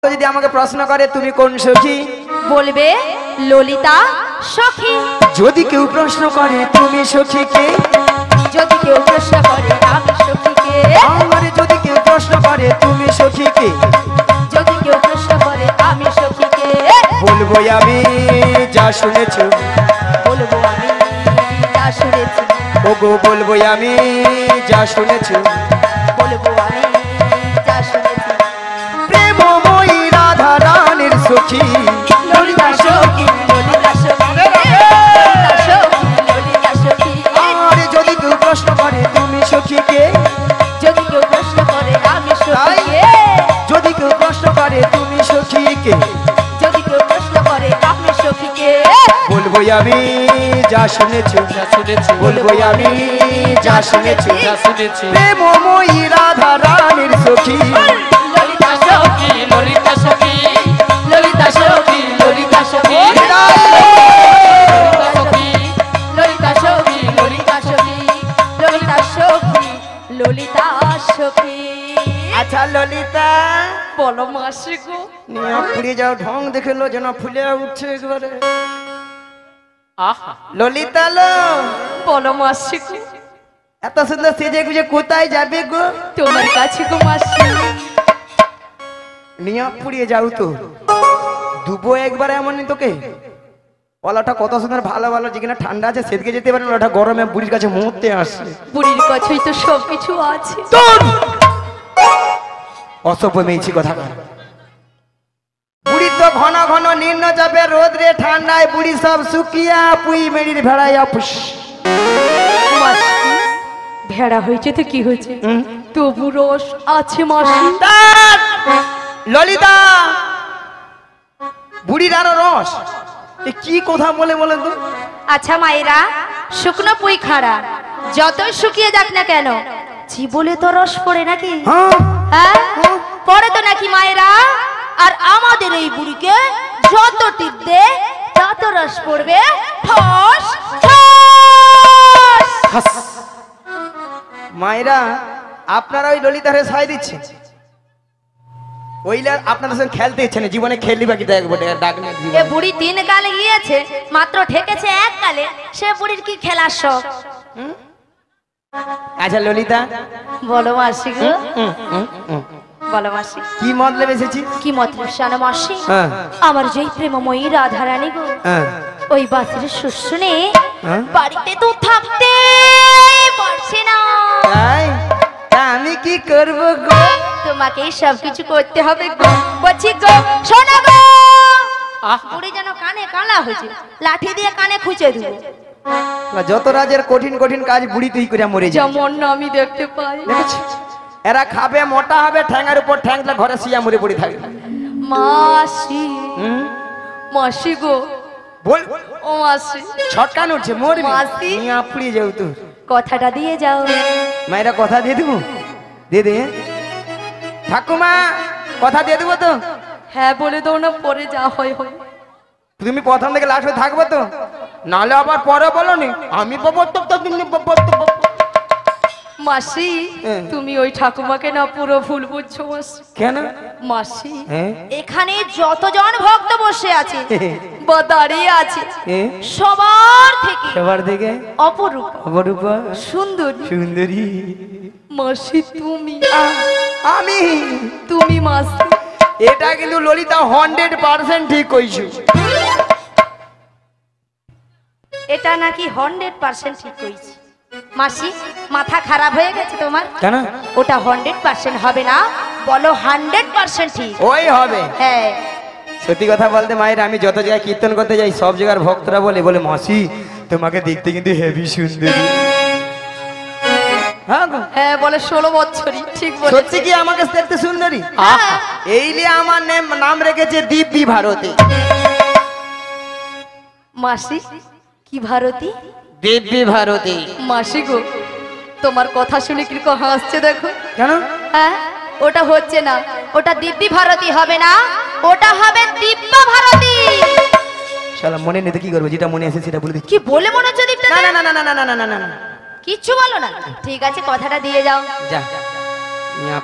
যদি আমাকে প্রশ্ন করে তুমি কোন সখী, বলবে ললিতা সখী। যদি কেউ প্রশ্ন করে তুমি সখীকে, যদি কেউ প্রশ্ন করে আমি সখীকে, আমারে যদি কেউ প্রশ্ন করে তুমি সখীকে, যদি কেউ প্রশ্ন করে আমি সখীকে, বলবো আমি যা শুনেছি, বলবো আমি যা শুনেছি, ওগো বলবো আমি যা শুনেছি, বলবো আমি যা শুনেছি। প্রেমময়ী রাধা রানীর সখী, ললিতা সখী, ললিতা সখী, ললিতা সখী, ললিতা সখী। আরে যদি কেউ প্রশ্ন করে তুমি সখীকে, যদি কেউ প্রশ্ন করে আমি সখীকে, যদি কেউ প্রশ্ন করে তুমি সখীকে, যদি কেউ প্রশ্ন করে আমি সখীকে, বলবো আমি যা শুনেছি, বলবো আমি যা শুনেছি, প্রেমময়ী রাধা রানীর সখী, ললিতা সখী, ললিতা সখী, ললিতা সখী, ললিতা সখী, ললিতা সখী, ললিতা সখী, ললিতা সখী, ললিতা সখী। আচ্ছা ললিতা, বলো মাসি গো। নিয়ে পুড়ে যাও, ঢং দেখলো যেন ফুলে উঠছে একবারে। ললিতা লো, বলো মাসি গো। এত সুন্দর সেজে গুজে কোথায় যাবে গো? তোমার কাছে গো মাসি। নিয়ে পুড়িয়ে যাও তো, দুবো একবার এমনই তোকে। ওলাটা কত সুন্দর ভালো ভালো, যেখানে ঠান্ডা আছে সেদিকে যেতে পারে না, ওটা গরমে বুড়ির কাছে মুহূর্তে আসছে। বুড়ির কাছেই তো সবকিছু আছে। অসভ্য মেয়েছি কথা। বুড়ি তো ঘন ঘন নিম্ন চাপে রোদরে ঠান্ডায় বুড়ি সব শুকিয়া পুই মেড়ির ভেড়ায় অপুষ। মাসি, ভেড়া হয়েছে তো কি হয়েছে, তবু রস আছে মাসি। ললিতা, বুড়ির আরো রস, এ কি কথা বলে বলে তো? আচ্ছা মায়েরা, শুকনো পুই খাড়া যতই শুকিয়ে যাক না কেন, জীবলে তো রস পড়ে নাকি? হ্যাঁ পড়ে তো নাকি মায়েরা? আর আমাদের এই বুড়িকে যত টিপ দে তত রস পড়বে ঠস ঠস। মায়েরা, আপনারা ওই ললিতারে সাই দিচ্ছেন, ওইলা আপনাদের সঙ্গে খেলতে ইচ্ছে না, জীবনে খেললি বাকি ডাকলে এ বুড়ি 3 কালে গিয়েছে, মাত্র ঠেকেছে 1 কালে, সে বুড়ির কি খেলার শখ? আচ্ছা ললিতা, বলো মাসি গো, বলো মাসি। কি মতলব এসেছি? কি মতলব জানো মাসি? আমার যেই প্রেমময়ী রাধারানী গো, ওই বাসের শুশুনে বাড়িতে তো থাকতে পারছে না। তাই আমি কি করব গো? তোমাকে সবকিছু করতে হবে গো। বলছি গো, শোনো গো। বুড়ি যেন কানে কালা হয়েছে, লাঠি দিয়ে কানে খুঁচে দিব। যত রাজের কঠিন কঠিন কাজ বুড়ি তুই করে মরে যায়। যেমন না আমি দেখতে পাই। এরা খাবে, মোটা হবে, ঠ্যাঙের উপর ঠ্যাং দিলে ঘরে শুয়ে মরে পড়ে থাকবে। মাসি, মাসি গো, বল ও মাসি, ছটকান উঠছে মরবি। মাসি, নিয়ে আপুড়িয়ে যাও তো, কথাটা দিয়ে যাও। মায়েরা কথা দিয়ে দেবো, দিয়ে দে। ঠাকুমা, কথা দিয়ে দেবো তো? হ্যাঁ বলে দাও না, পরে যা হয় হয়। তুমি প্রথম থেকে লাস্ট হয়ে থাকবো তো, নাহলে আবার পরে বলো নি আমি মাসি। তুমি ওই ঠাকুমাকে না পুরো ভুল বুঝছো মাসি। কেন মাসি, এখানে যতজন ভক্ত বসে আছে বা দাঁড়িয়ে আছে, সবার থেকে অপরূপ, অপরূপা, সুন্দরী, সুন্দরী মাসি তুমি। আমি? তুমি মাসি। এটা কিন্তু ললিতা 100% ঠিক কইছো। এটা নাকি 100% ঠিক কইছি। মাসি, মাথা খারাপ হয়ে গেছে তোমার? কেন? ওটা 100% হবে না, বলো 100% ঠিক। ওই হবে। হ্যাঁ সত্যি কথা বলতে মায়ের, আমি যত জায়গায় কীর্তন করতে যাই সব জায়গার ভক্তরা বলে বলে মাসি তোমাকে দেখতে কিন্তু হেভি সুন্দরী। হ্যাঁ বলে 16 বছরই ঠিক বলে। সত্যি কি আমাকে দেখতে সুন্দরী? এই নিয়ে আমার নাম রেখেছে দিব্যি ভারতী। মাসি, কি ভারতী? দিব্যি ভারতী। মাসি গো, তোমার কথা শুনে কিরকম হাসছে দেখো। কেন? হ্যাঁ ওটা হচ্ছে না, ওটা দিব্যি ভারতী হবে না, ওটা হবে দিব্য ভারতী। শালা মনে নেই তো কি করবো, যেটা মনে আছে সেটা বলে দিচ্ছি। কি বলে মনে হচ্ছে দীপটা? না না না না না না না না না, কিচ্ছু বলো না। ঠিক আছে, কথাটা দিয়ে যাও। যা,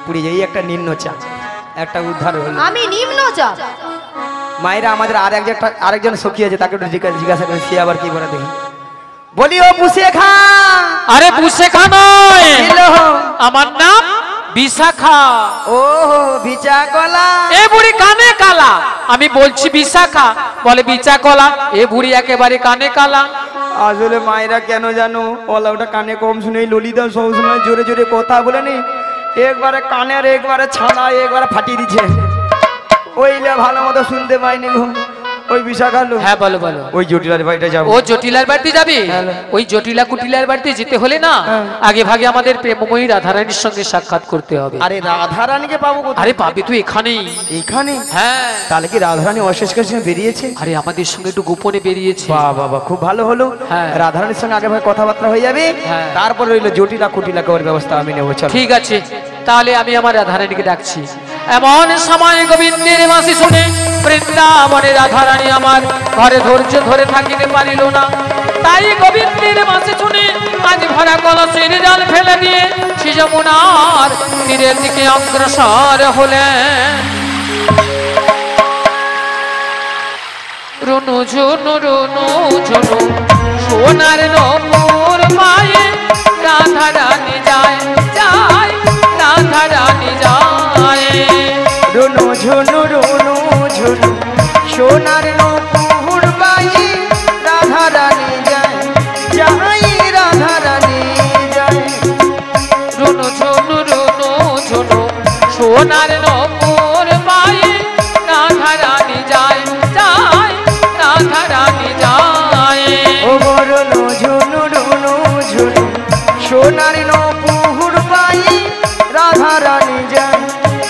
পুড়ে যাই একটা নিম্ন চা। একটা উদ্ধার হলো। আমি নিম্নজাত। মায়েরা আমাদের আরেকজন সখী আছে, তাকে একটু জিজ্ঞাসা করেন সে আবার কি করে দেখি। বলি ও বুসে খা। আরে বুসে খা নয়, আমার নাম বিশাখা। ও বিচা কলা। এ বুড়ি কানে কালা, আমি বলছি বিশাখা, বলে বিচা কলা। এ বুড়ি একেবারে কানে কালা। আসলে মায়েরা কেন জানো ওলা ওটা কানে কম শুনে, ললিতা সবসময় জোরে জোরে কথা বলে নি, একবারে কানের একবারে ছানা একবারে ফাটিয়ে দিচ্ছে, ওইলে ভালো মতো শুনতে পাইনি গো। ওই বিশাখা লোক। হ্যাঁ বলো বলো। ওই জটিলার বাড়িটা যাবো। ও জটিলার বাড়িতে যাবি? ওই জটিলা কুটিলার বাড়িতে যেতে হলে না আগে ভাগে আমাদের প্রেমময়ী রাধারানীর সঙ্গে সাক্ষাৎ করতে হবে। আরে রাধারানীকে পাবো কোথায়? আরে পাবি তুই এখানেই। এখানে? হ্যাঁ। তাহলে কি রাধারানী অশেষ কাছে বেরিয়েছে? আরে আমাদের সঙ্গে একটু গোপনে বেরিয়েছে। বাহ বাবা, খুব ভালো হলো। হ্যাঁ। রাধারানীর সঙ্গে আগে ভাই কথাবার্তা হয়ে যাবে, হ্যাঁ। তারপর রইলো জটিলা কুটিলা করার ব্যবস্থা আমি নেবো। চল ঠিক আছে, তাহলে আমি আমার রাধারানীকে ডাকছি। এমন সময় গোবিন্দের বাঁশি শুনে বৃন্দাবনে রাধারানী আমার ঘরে ধৈর্য ধরে থাকিতে পারিল না। তাই গোবিন্দের বাঁশি শুনে আজ ভরা কলসের জল ফেলে দিয়ে সে যমুনার তীরের দিকে অগ্রসর হলেন। রুনু ঝুনু রুনু ঝুনু সোনার নূপুর পায়ে রাধারানী যায় যায়, রাধারানী যায়। রুনু ঝুনু রুনু ঝুনু সোনার নূপুর পায়ে রাধারানী যায় যায়, রাধারানী যায়। রুনু ঝুনু রুনু ঝুনু সোনার নূপুর পায়ে রাধারানী যায় যায়, রাধারানী যায়। ও রুনু ঝুনু রুনু ঝুনু সোনার নূপুর পায়ে রাধারানী যায়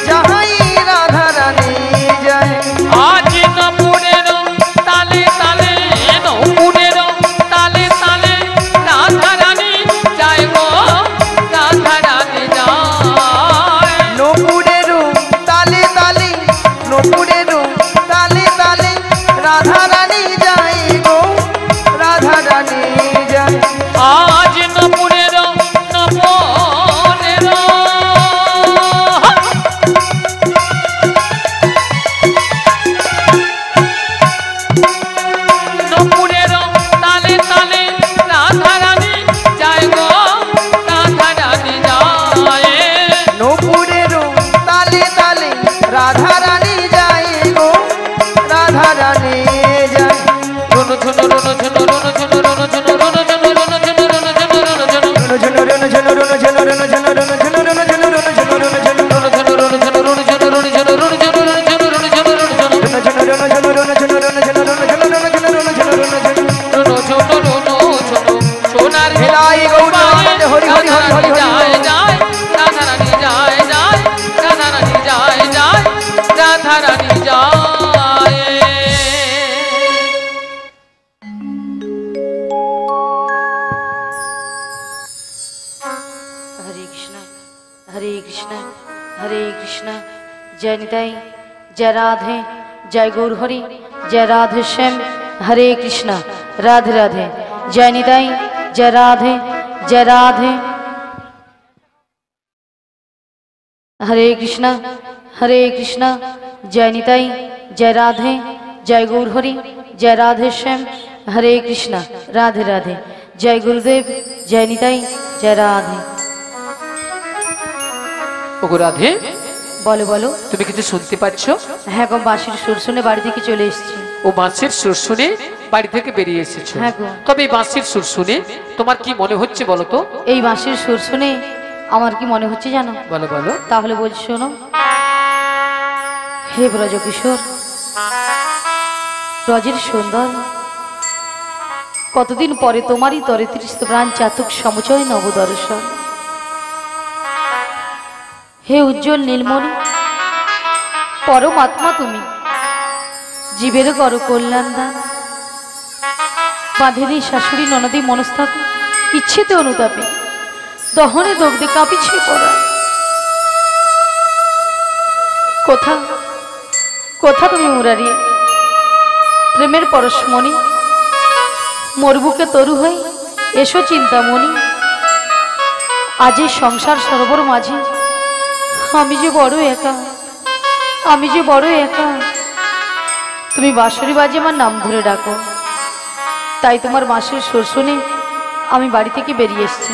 যায়, রাধারানী যায়। আজ নপুরের তালে তালে, নপুরের তালে তালে রাধারানী যায় গো, রাধারানী যায়। নপুরের তালে তালে, নপুরের তালে তালে রাধারানী যায় গো, রাধারানী যায়। আজ নপুরের নপুরের নপুরের তালে তালে রাধারানী যায় গো, রাধারানী যায়। নপুরের তালে তালে রাধারানী যায় গো, রাধারানী যায়। রুনু ঝুনু রুনু ঝুনু রুনু ঝুনু রুনু ঝুনু রুনু ঝুনু রুনু ঝুনু রুনু ঝুনু রুনু ঝুনু রুনু ঝুনু রুনু ঝুনু রুনু ঝুনু রুনু ঝুনু রুনু ঝুনু রুনু ঝুনু রুনু ঝুনু রুনু ঝুনু সোনার হেলাই গৌর আনন্দে হরি হরি হরি হরি হরি। যায় রাধারানী যায় যায়, রাধারানী যায় যায়, রাধারানী যায়। হরে কৃষ্ণ হরে কৃষ্ণ হরে কৃষ্ণ, জয় নিতাই, জয় রাধে, জয় গৌর হরি, জয় রাধে শ্যাম। হরে কৃষ্ণ, রাধে রাধে, জয় নিতাই, জয় রাধে, জয় রাধে। হরে কৃষ্ণ হরে কৃষ্ণ, জয় নিতাই, জয় রাধে, জয় গৌর হরি, জয় রাধে শ্যাম। হরে কৃষ্ণ, রাধে রাধে, জয় গুরুদেব, জয় নিতাই, জয় রাধে। ওগো রাধে, বলো বলো। তুমি কিছু শুনতে পাচ্ছ? হ্যাঁ গো, বাঁশির সুর শুনে বাড়ি থেকে চলে এসেছি। ও বাঁশির সুর শুনে বাড়ি থেকে বেরিয়ে এসেছো? হ্যাঁ গো। তবে এই বাঁশির সুর শুনে তোমার কি মনে হচ্ছে বলো তো? এই বাঁশির সুর শুনে আমার কি মনে হচ্ছে জানো? বলো বলো। তাহলে বলছি শোনো। হে ব্রজ কিশোর, ব্রজের সুন্দর, কতদিন পরে তোমারই তরে তৃষ্ণ প্রাণ চাতক সমচয় নবদর্শন। হে উজ্জ্বল নীলমণি, পরমাত্মা তুমি, জীবের করো কল্যাণ দান। বাঁধেনি শাশুড়ি ননদী মনস্তাপ, ইচ্ছেতে অনুতাপে, দহনে দগ্ধে কাঁপিছে পড়া। কোথা কোথা তুমি মুরারি, প্রেমের পরশমণি, মোর বুকে তরু হই এসো চিন্তামণি। আজ এই সংসার সরোবর মাঝে আমি যে বড় একা, আমি যে বড় একা, তুমি বাঁশরি বাজে আমার নাম ধরে ডাকো, তাই তোমার বাঁশির সুর শুনে আমি বাড়ি থেকে বেরিয়ে এসেছি।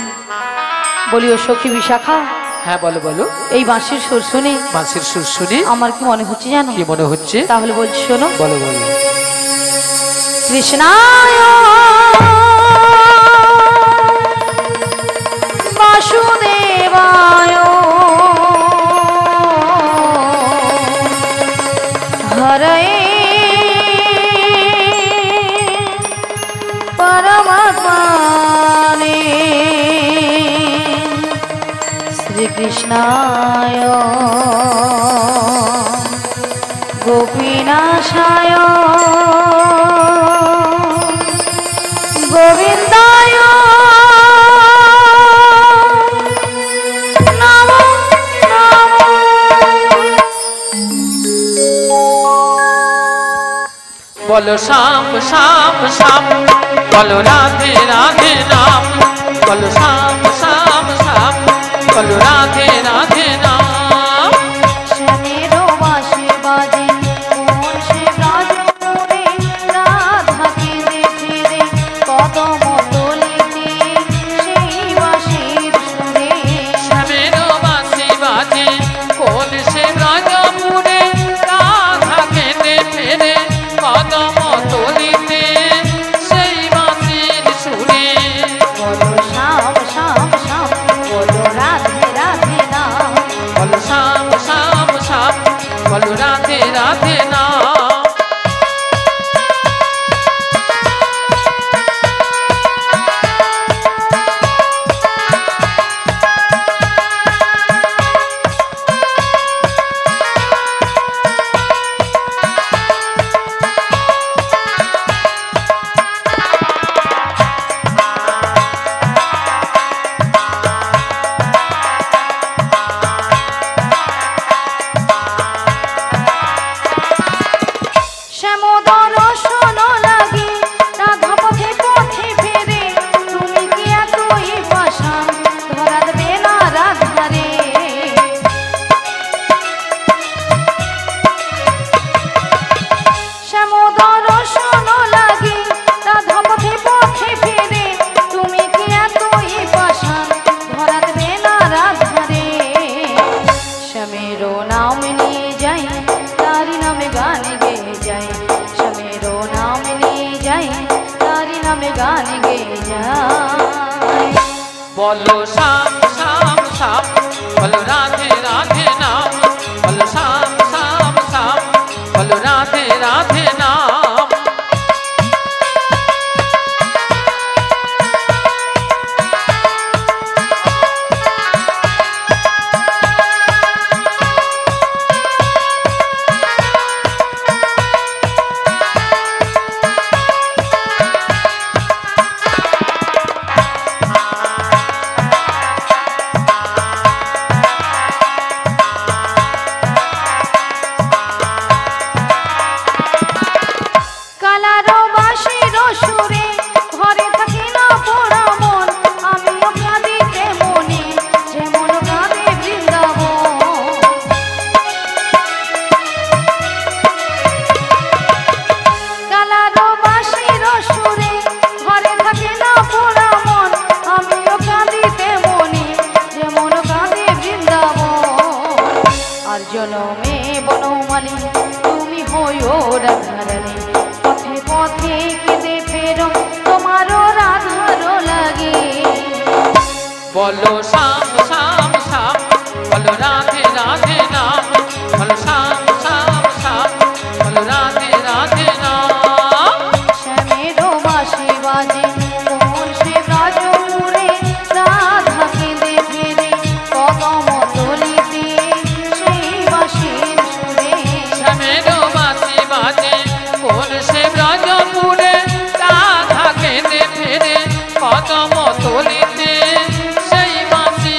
বলি ও সখী বিশাখা, হ্যাঁ বলো বলো। এই বাঁশির সুর শুনে বাঁশির সুর শুনি আমার কি মনে হচ্ছে জানো? কি মনে হচ্ছে? তাহলে বলছি শোনো। বলো বলো। কৃষ্ণায় বাসুদেবায় হরয়ে পরমাত্মনে শ্রীকৃষ্ণায় গোপীনাশায় গোবিন্দায় নমো নমো। বলো শ্যাম শ্যাম শ্যাম, বলো রাধে রাধে নাম, বলো শ্যাম শ্যাম শ্যাম, বলো রাধে রাধে নাম। শ্যামের বাঁশি বাজে কোন সে ব্রজমুরে, রাধাকে দেখে রে কদম তলিতে সেই বাঁশির সুরে। শ্যামের বাঁশি বাজে কোন সে ব্রজমুরে, রাধাকে দেখে রে কদম তলিতে সেই বাঁশির সুরে। বলো শ্যাম শ্যাম শ্যাম, বলো রাধে রাধে নাম, বলো শ্যাম শ্যাম শ্যাম, বলো রাধে রাধে নাম। শ্যামোদর শোন লাগে রাধা পথে পথে ফেরে, তুমি কি এতই পাষাণ ধরা দেবে না রাধারে। শ্যামোদর শোন লাগে রাধা পথে পথে ফেরে, তুমি কি এতই পাষাণ ধরা দেবে না রাধারে। শ্যামের নাম নিয়ে যাই তারি নামে গান গেয়ে যাই, শ্যামের নাম নিয়ে যাই তারি নামে গান গেয়ে যাই। বলো শ্যাম শ্যাম শ্যাম, বলো রাধে রাধে নাম, বলো শ্যাম শ্যাম শ্যাম, বলো রাধে রাধে নাম। কালারো বাঁশির সুরে ঘরে থাকি না পোড়া মন, আমিও কাঁদিতে মনে যেমন কাঁদে বৃন্দাবন। কালারো বাঁশির সুরে ঘরে থাকি না পোড়া মন, আমিও কাঁদিতে মনে যেমন কাঁদে বৃন্দাবন। আর জনমে বনমালী তুমি হইও রাধারানী, পথে পথে কেঁদে ফেরো তোমারও রাধারও লাগে। বলো শ্যাম শ্যাম শ্যাম, বলো রাধে রাধে নাম, বলো শ্যাম শ্যাম শ্যাম, বলো রাধে রাধে নাম। শ্যামের বাঁশি বাজে কোন সে ব্রজমুরে, রাধা কেঁদে ফেরে কদম তলিতে সেই বাঁশির সুরে। শ্যামের বাঁশি বাজে কোন সে ব্রজমুরে, রাধা কেঁদে ফেরে কদম তলিতে সেই বাঁশি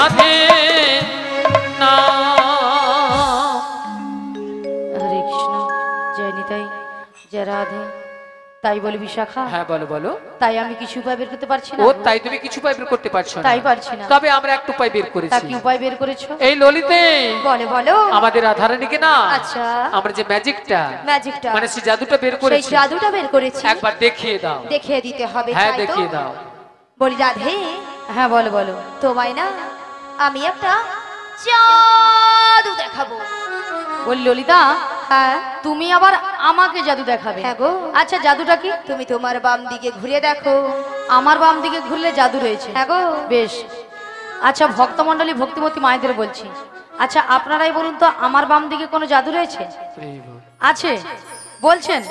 রাধে না। হরে কৃষ্ণ, জয় নিতাই, জয় রাধে। তাই বলি বিশাখা? হ্যাঁ বলো বলো। তাই আমি কিছু উপায় বের করতে পারছি না। ও তাই তুমি কিছু উপায় বের করতে পারছো না? তাই পারছি না। তবে আমরা একটা উপায় বের তা করেছি। কি উপায় বের করেছো? এই ললিতে বলে বলো। আমাদের রাধারানীকে না, আচ্ছা, আমরা যে ম্যাজিকটা ম্যাজিকটা মানে সেই জাদুটা বের সেই করেছি, জাদুটা বের করেছি, একবার দেখিয়ে দাও। দেখিয়ে দিতে হবে। হ্যাঁ তাই তো? দেখিয়ে দাও। বলি রাধে। হ্যাঁ বলো বলো। তোমায় না আমি একটা জাদু দেখাবো। বলি ললিতা, হ্যাঁ তুমি আবার আমাকে জাদু দেখাবে? হ্যাঁ গো। আচ্ছা জাদুটা কি? তুমি তোমার বাম দিকে ঘুরে দেখো। আমার বাম দিকে ঘুরলে জাদু রয়েছে? হ্যাঁ গো। বেশ। আচ্ছা ভক্তমণ্ডলী ভক্তিমতী মায়েদের বলছি, আচ্ছা আপনারাই বলুন তো আমার বাম দিকে কোনো জাদু রয়েছে? আছে বলছেন?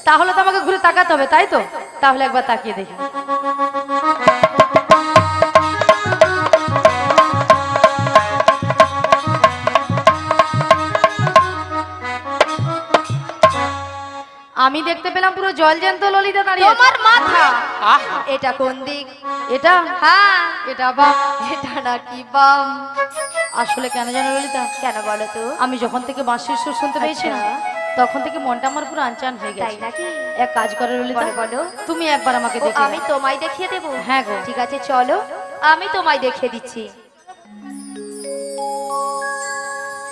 তাহলে তো আমাকে ঘুরে তাকাতে হবে, তাই তো? তাহলে একবার তাকিয়ে দেখি। আমি দেখতে পেলাম পুরো জল জ্যান্ত ললিতা দাঁড়িয়ে। তোমার মাথা আহা, এটা কোন দিক? এটা? হ্যাঁ এটা বাম। এটা নাকি বাম? আসলে কেন জানো ললিতা? কেন বলো তো? আমি যখন থেকে বাঁশির সুর শুনতে পেয়েছি না, তখন থেকে মনটা আমার পুরো আনচান হয়ে গেছে। তাই নাকি? এক কাজ করো ললিতা, বলো তুমি একবার আমাকে দেখে। আমি তোমায় দেখিয়ে দেবো? হ্যাঁ গো। ঠিক আছে চলো, আমি তোমায় দেখিয়ে দিচ্ছি।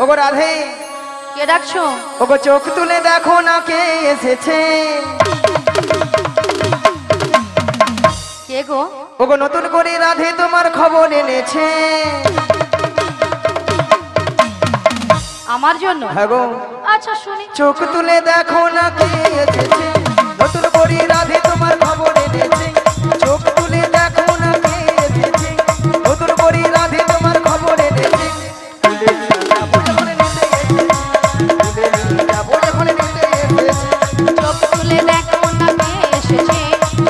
ওগো রাধে, কে ডাকছো? ওগো চোখ তুলে দেখো না কে এসেছে। কে গো? ওগো নতুন করে রাধে তোমার খবর এনেছে। আমার জন্য? হ্যাঁ গো। আচ্ছা শুনি। চোখ তুলে দেখো না কে এসেছে, নতুন করে রাধে তোমার খবর এনেছে। চোখ তুলে দেখো না কে এসেছে, নতুন করে রাধে তোমার খবর এনেছে। তুলে নিয়ে যাবো যখন নিতে এসেছে, তুলে নিয়ে যাবো যখন নিতে এসেছে। চোখ তুলে দেখো না কে এসেছে,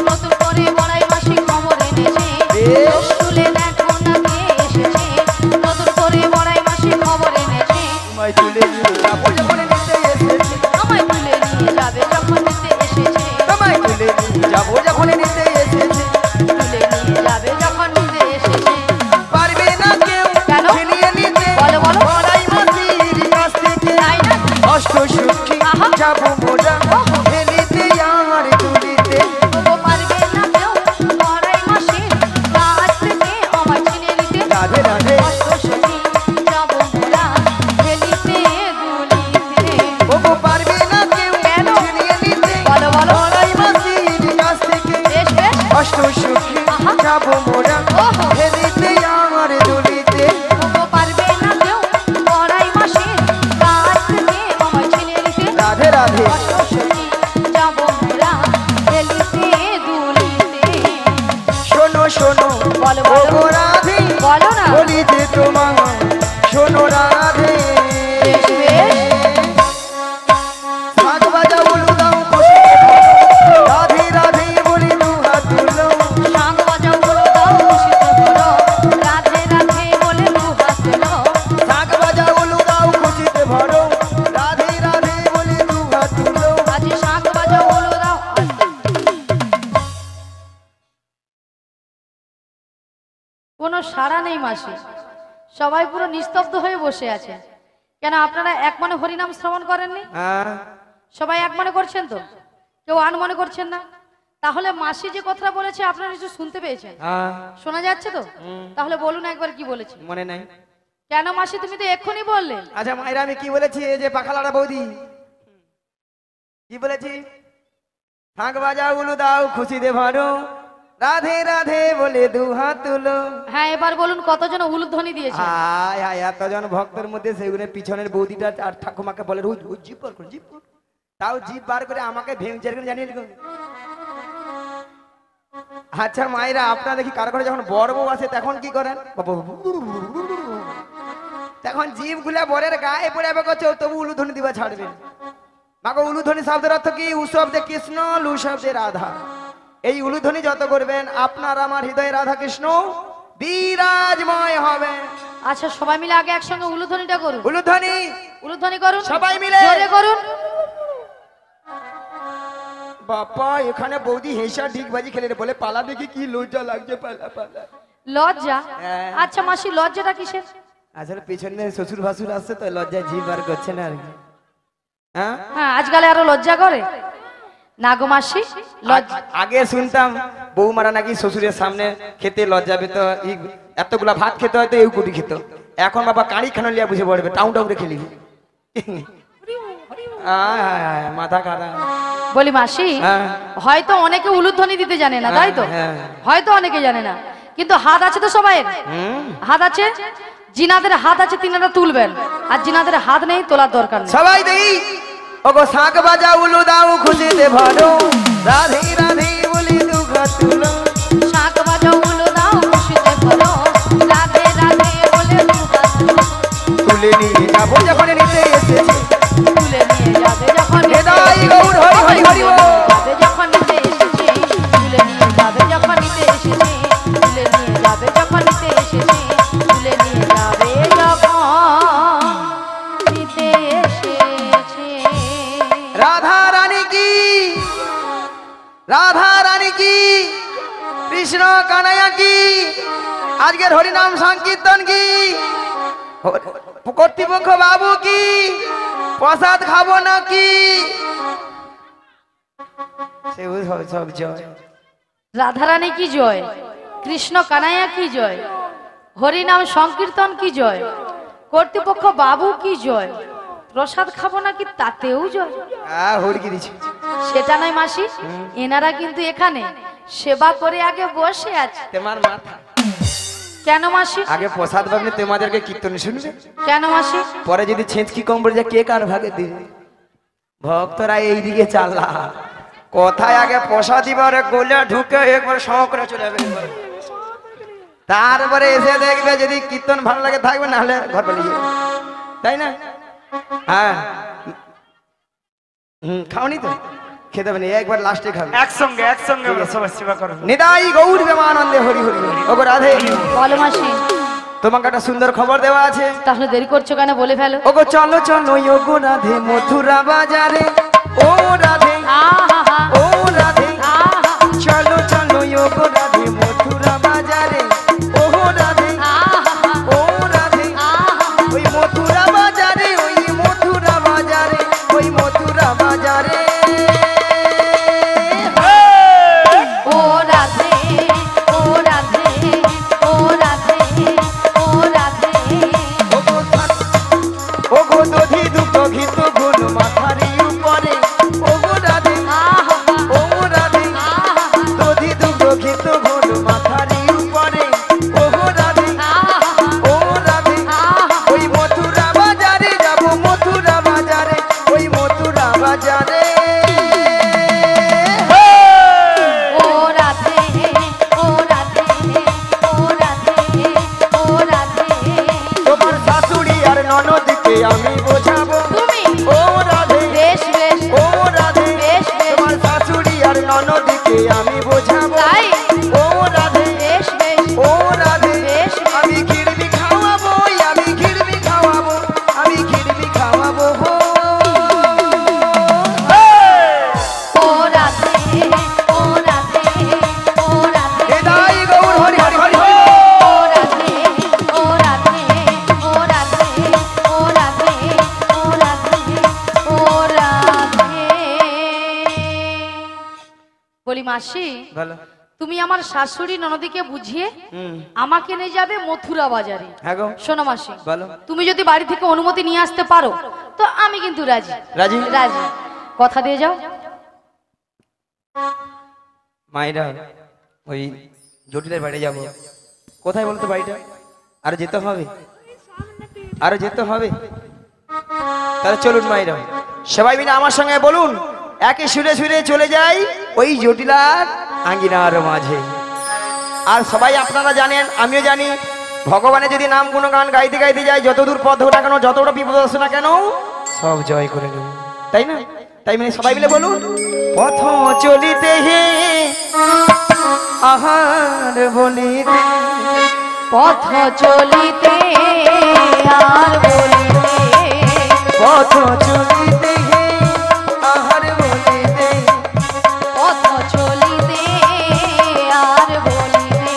নতুন করে বড়াই মাসি খবর এনেছে। চোখ তুলে দেখো না কে এসেছে, নতুন করে বড়াই মাসি খবর এনেছে। তোমায় তুলে নিয়ে যাবো যখন নিতে এসেছে, আমায় তুলে নিয়ে যাবে যখন নিতে এসেছে। তোমায় তুলে নিয়ে যাবো যখন নিতে এসেছে। তুলে নিয়ে যাবে যখন নিতে এসেছে। পারবে না কেউ কেন? ছিনিয়ে নিতে বলো, বলো। বড়াই মাসির কাছ থেকে। তাই না? অষ্ট সুখী আহা। যাবো মোরা হেলিতে আর তুলিতে। ওগো পারবে না কেউ বড়াই মাসি কাছ থেকে আমায় চিনে নিতে। রাধে রাধে, অষ্ট সখী যাবো মোরা হেলিতে দুলিতে। ওগো পারবে না কেউ কেন? ছিনিয়ে নিতে বলো, বলো। বড়াই মাসির কাছ থেকে। বেশ বেশ। অষ্ট সুখী আহা। যাবো মোরা ওহো। হেলিতে আর তুলিতে। ওগো পারবে না কেউ বড়াই মাসি কাছ থেকে আমায় চিনে নিতে। রাধে রাধে, অষ্ট সখী যাবো মোরা হেলিতে দুলিতে। শোনো শোনো বলো, বলো। ওগো রাধে, বলো না। বলি যে তোমার শোনো রাধে। বেশ বেশ। শাক বাজা উলু দাও খুশিতে ভরো, রাধে রাধে বলি দু হাত তুলো। শাঁখ বাজাও বলো দাও খুশিতে ভরো, রাধে রাধে বলে দু হাত তোলো। শাক বাজা উলু দাও খুশিতে ভরো, রাধে রাধে বলি দু হাত তুলো। আজ শাঁখ বাজাও বলো দাও। কোনো সাড়া নেই মাসি, সবাই পুরো নিস্তব্ধ হয়ে বসে আছে। কেন আপনারা এক মনে হরিনাম শ্রবণ করেননি? হ্যাঁ, সবাই এক মনে করছেন তো? কেউ আন মনে করছেন না? তাহলে মাসি যে কথাটা বলেছে আপনারা কিছু শুনতে পেয়েছেন? হ্যাঁ, শোনা যাচ্ছে তো? তাহলে বলুন একবার কি বলেছে। মনে নাই। কেন মাসি তুমি তো এক্ষুনি বললে? আচ্ছা মায়েরা আমি কি বলেছি? এই যে পাখালাড়া বৌদি কি বলেছি? শাক বাজা উলু দাও খুশিতে ভরো, রাধে রাধে বলে দু হাত তুলো। হ্যাঁ এবার বলুন কতজন উলুধ্বনি দিয়েছে? হায় হায়, এতজন ভক্তের মধ্যে সেগুলো পিছনের বৌদিটা আর ঠাকুমাকে বলে রোজ রোজ জিপ বার করে জিপ কর। তাও জিপ বার করে আমাকে ভেঙচার করে জানিয়ে দিল। আচ্ছা মায়েরা আপনারা দেখি কারো ঘরে যখন বড় বউ আসে তখন কি করেন? তখন জিভ গুলা বরের গায়ে পড়ে যাবে, করছে তবু উলুধ্বনি দিবা ছাড়বেন। মাগো উলুধ্বনি শব্দের অর্থ কি? উ শব্দে কৃষ্ণ, লু শব্দে রাধা। এই উলুধ্বনি যত করবেন আপনার আমার হৃদয়ে রাধা কৃষ্ণ বিরাজময় হবে। আচ্ছা সবাই মিলে আগে একসঙ্গে উলুধ্বনিটা করুন। উলুধ্বনি উলুধ্বনি করুন সবাই মিলে। জোরে করুন। বাবা এখানে বৌদি হেসা ঢিকবাজি খেলে রে, বলে পালা দেখি কি লজ্জা লাগছে, পালা পালা। লজ্জা? হ্যাঁ। আচ্ছা মাসি, লজ্জাটা কিসের? আসলে পেছনে শ্বশুর ভাসুর আসছে তো লজ্জায় জিভ বার করছে না আর কি। হ্যাঁ হ্যাঁ, আজকাল আরো লজ্জা করে না গো মাসি? লজ্জা আগে শুনতাম বৌমারা নাকি শ্বশুরের সামনে খেতে লজ্জা পেত, এতগুলা ভাত খেতে হয়তো এই কুটি খেত। এখন বাবা কাঁড়ি খানো লিয়া বুঝে পড়বে, টাউন টাউনে খেলি। মাথা খারাপ। বলি মাসি, হ্যাঁ। হয়তো অনেকে উলুধ্বনি দিতে জানে না, তাই তো? হ্যাঁ। হয়তো অনেকে জানে না, কিন্তু হাত আছে তো সবাইয়ের। হাত আছে, জিনাদের হাত আছে তিনারা তুলবেন, আর জিনাদের হাত নেই তোলার দরকার নেই। সবাই দেই ওগো শাক বাজা উলু দাও খুশিতে ভরো, রাধে রাধে বলি দুঃখ তুলো। শাক বাজাও উলু দাও খুশিতে ভরো, রাধে রাধে বলে দুহাত তুলো। তুলে নিয়ে যাবো যখন নিতে এসেছি, তুলে নিয়ে যাবে যখন হেদাই গৌর হরি হরি হরি বল। যাবে যখন নিতে এসেছি, তুলে নিয়ে যাবে যখন নিতে এসেছি, তুলে নিয়ে যাবে যখন নিতে এসেছি, তুলে নিয়ে যাবে যখন নিতে এসেছি। রাধা রানী কি, রাধা রানী কি, কৃষ্ণ কানাইয়া কি, আজকের হরিনাম সংকীর্তন কি, কর্তৃপক্ষ বাবু কি, প্রসাদ খাবো না কি, সব জয়। রাধারানী কি জয়, কৃষ্ণ কানাইয়া কি জয়, হরিনাম সংকীর্তন কি জয়, কর্তৃপক্ষ বাবু কি জয়, প্রসাদ খাবো নাকি তাতেও জয়। হরকি দিচ্ছে সেটা নয় মাসি, এনারা কিন্তু এখানে সেবা করে আগে বসে আছে। তোমার মাথা কেন মাসি? আগে প্রসাদ ভাবলে তোমাদেরকে কীর্তন শুনবে, কেন মাসি? পরে যদি ছেঁচকি কম পড়ে যায় কে কার ভাগে দিবে। ভক্তরা এইদিকে চাল্লা, কোথায় আগে প্রসাদ দিবারে গোলে ঢুকে একবার সহ করে চলে যাবে, তারপরে এসে দেখবে যদি কীর্তন ভালো লাগে থাকবে, না হলে ঘর পালিয়ে যাবে, তাই না? হ্যাঁ খাওনি তো, খেতে হবে না, একবার লাস্টে খাবে একসঙ্গে একসঙ্গে সবাই সেবা করো। নিতাই গৌর প্রেমানন্দে হরি হরি হরি। ওগো রাধে, বলো মাসি। তোমাকে একটা সুন্দর খবর দেওয়া আছে। তাহলে দেরি করছো কেন, বলে ফেলো। ওগো চলো চলো ওগো রাধে মথুরা বাজারে, ও রাধে আহা ও রাধে, আহা চলো চলো ওগো রাধে মথুরা বাজারে, ও রাধে আহা ও রাধে, আহা ওই মথুরা বাজারে, ওই মথুরা বাজারে, ওই মথুরা বাজারে। ও রাধে ও রাধে ও রাধে ও রাধে। ওগো দধি দুটো ঘিত গুণ মাথারি উপরে, ওগো রাধে আহা ও রাধে, আহা দধি দুটো ঘিত গুণ মাথারি উপরে, ওগো রাধে আহা ও রাধে, আহা ওই মথুরা বাজারে যাবো, মথুরা বাজারে, ওই মথুরা বাজারে। ও রাধে ও রাধে ও রাধে ও রাধে। তোমার শাশুড়ি আর ননদকে আমি বোঝাবো, তুমি ও রাধে বেশ বেশ ও রাধে, বেশ বেশ তোমার শাশুড়ি আর ননদকে আমি বোঝাবো, তাই ও রাধে বেশ বেশ ও রাধে, বেশ বেশ। আমি খিরবি খাওয়াবো, আমি খিরবি খাওয়াবো, আমি খিরবি খাওয়াবো। ও রাধে ও রাধে ও রাধে হেদাই গৌর হরি হরি হরি হরি। ও রাধে ও রাধে ও রাধে ও রাধে ও রাধে ও রাধে। বলি মাসি, ভালো। তুমি আমার শাশুড়ি ননদিকে বুঝিয়ে আমাকে নিয়ে যাবে মথুরা বাজারে। হ্যাঁ গো, শোনো মাসি, বলো। তুমি যদি বাড়ি থেকে অনুমতি নিয়ে আসতে পারো তো আমি কিন্তু রাজি। রাজি? রাজি, কথা দিয়ে যাও। মায়েরা ওই জটিলের বাড়ি যাব। কোথায় বলতো বাড়িটা? আরো যেতে হবে, আরো যেতে হবে। তাহলে চলুন মায়েরা, সবাই মিলে আমার সঙ্গে বলুন, একই সুরে সুরে চলে যাই ওই জটিলার আঙ্গিনার মাঝে। আর সবাই আপনারা জানেন, আমিও জানি, ভগবানের যদি নাম কোনো গান গাইতে গাইতে যায়, যতদূর পথ হোক না কেন, যতটা বিপদ আসে না কেন, সব জয় করে নেব, তাই না? তাই মানে সবাই মিলে বলুন, পথ চলিতে হে আহার বলিতে, পথ চলিতে আর বলিতে, পথ চলিতে হে আহার বলিতে, পথ চলিতে আর বলিতে।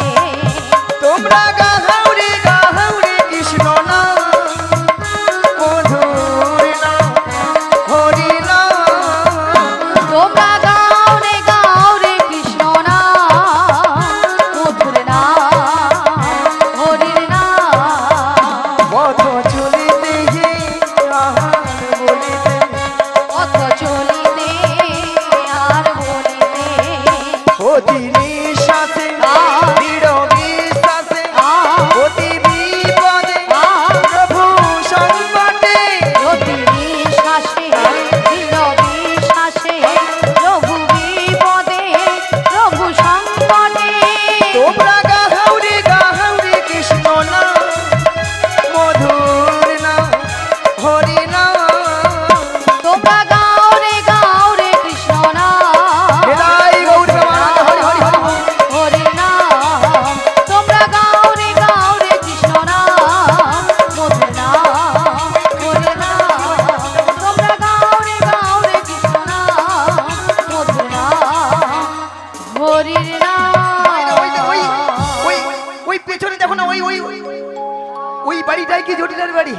ওই বাড়িটাই কি জটিলার বাড়ি?